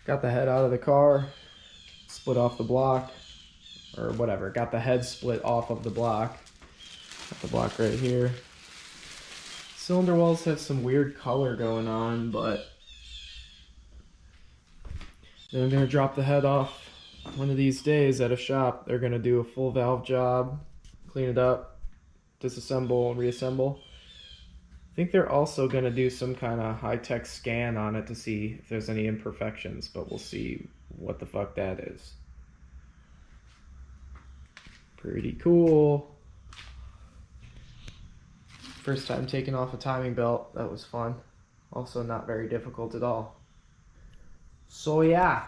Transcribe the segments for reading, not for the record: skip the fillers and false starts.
Got the head out of the car, split off the block, or whatever. Got the head split off of the block. Got the block right here. Cylinder walls have some weird color going on, but then I'm gonna drop the head off one of these days at a shop. They're gonna do a full valve job, clean it up, disassemble and reassemble. I think they're also gonna do some kind of high-tech scan on it to see if there's any imperfections, but we'll see what the fuck that is. Pretty cool. First time taking off a timing belt. That was fun. Also not very difficult at all. So yeah.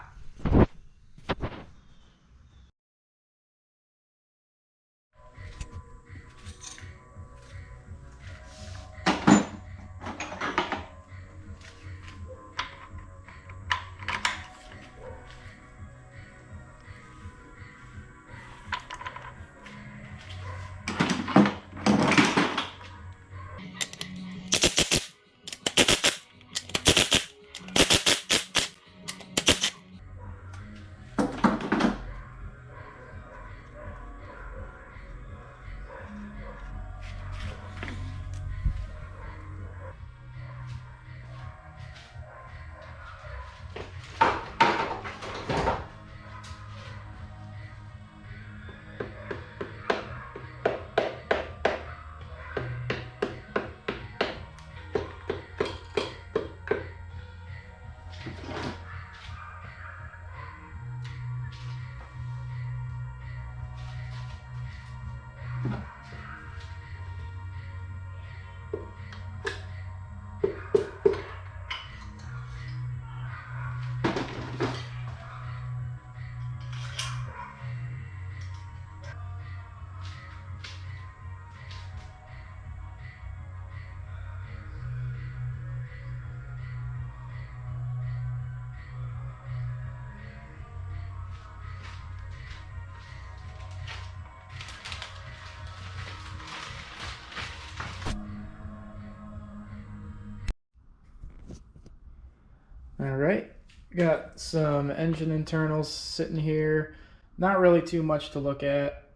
All right, got some engine internals sitting here. Not really too much to look at.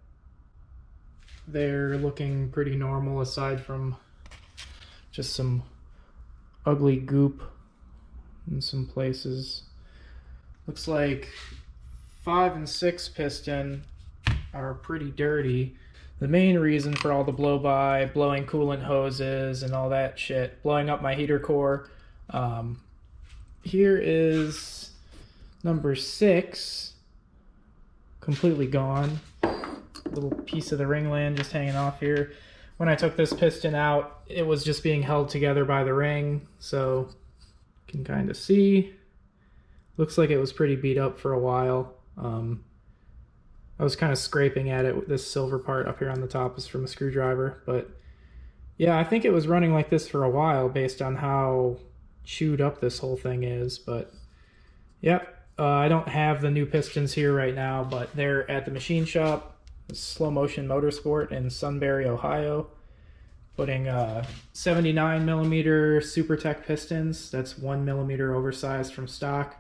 They're looking pretty normal aside from just some ugly goop in some places. Looks like 5 and 6 piston are pretty dirty. The main reason for all the blow-by, blowing coolant hoses and all that shit, blowing up my heater core. Here is number 6, completely gone. Little piece of the Ringland just hanging off here. When I took this piston out, it was just being held together by the ring, so you can kind of see. Looks like it was pretty beat up for a while. I was kind of scraping at it. This silver part up here on the top is from a screwdriver, but yeah, I think it was running like this for a while based on how chewed up this whole thing is. But yep, I don't have the new pistons here right now, but they're at the machine shop, Slow Motion Motorsport in Sunbury, Ohio, putting 79 millimeter SuperTech pistons. That's 1 millimeter oversized from stock.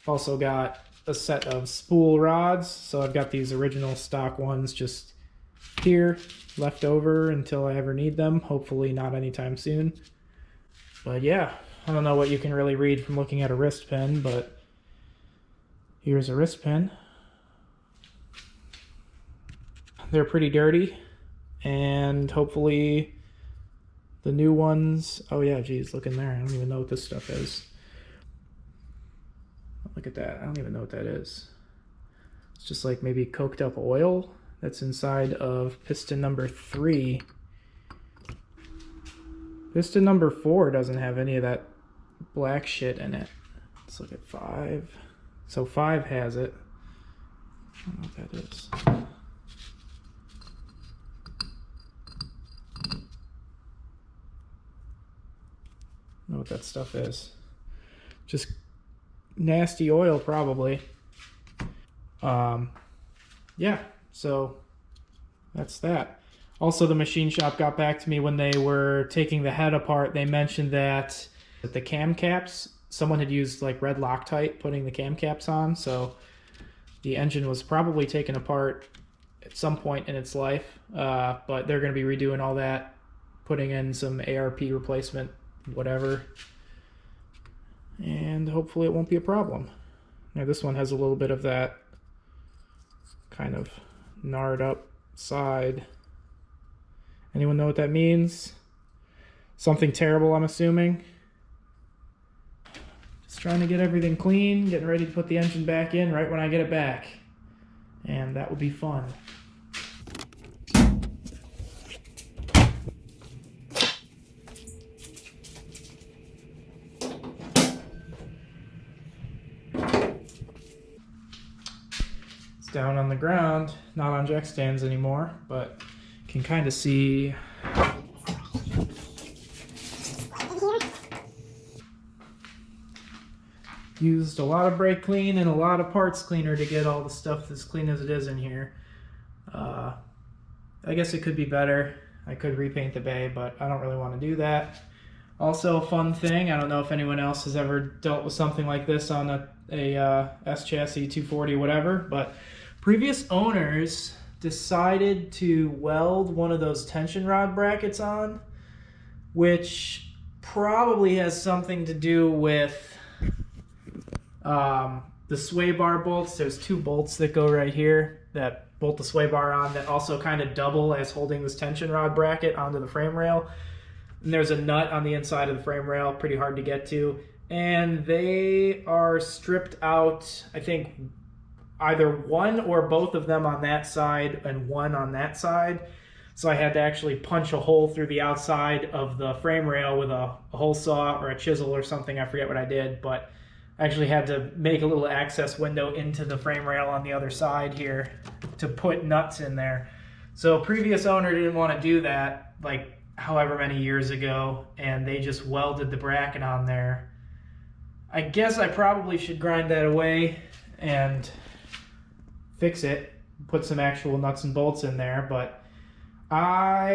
Also got a set of spool rods, so I've got these original stock ones just here left over until I ever need them. Hopefully not anytime soon. But yeah, I don't know what you can really read from looking at a wrist pin, but here's a wrist pin. They're pretty dirty, and hopefully the new ones, oh yeah, geez, look in there. I don't even know what this stuff is. Look at that. I don't even know what that is. It's just like maybe coked up oil that's inside of piston number 3. Piston number 4 doesn't have any of that black shit in it. Let's look at 5. So 5 has it. I don't know what that is. I don't know what that stuff is. Just nasty oil probably. Yeah, so that's that. Also, the machine shop got back to me when they were taking the head apart. They mentioned that the cam caps someone had used like red Loctite putting the cam caps on, so the engine was probably taken apart at some point in its life, but they're going to be redoing all that, putting in some ARP replacement, whatever, and hopefully it won't be a problem. Now this one has a little bit of that kind of gnarred up side. Anyone know what that means? Something terrible, I'm assuming. Just trying to get everything clean, getting ready to put the engine back in right when I get it back. And that will be fun. It's down on the ground, not on jack stands anymore, but you can kind of see used a lot of brake clean and a lot of parts cleaner to get all the stuff as clean as it is in here. I guess it could be better. I could repaint the bay, but I don't really want to do that. Also, a fun thing, I don't know if anyone else has ever dealt with something like this on a S chassis 240 whatever, but previous owners decided to weld one of those tension rod brackets on, which probably has something to do with the sway bar bolts. There's two bolts that go right here that bolt the sway bar on that also kind of double as holding this tension rod bracket onto the frame rail. And there's a nut on the inside of the frame rail, pretty hard to get to. And they are stripped out, I think, either one or both of them on that side and one on that side. So I had to actually punch a hole through the outside of the frame rail with a hole saw or a chisel or something. I forget what I did, but I actually had to make a little access window into the frame rail on the other side here to put nuts in there. So previous owner didn't want to do that, like however many years ago, and they just welded the bracket on there. I guess I probably should grind that away and fix it, put some actual nuts and bolts in there, but I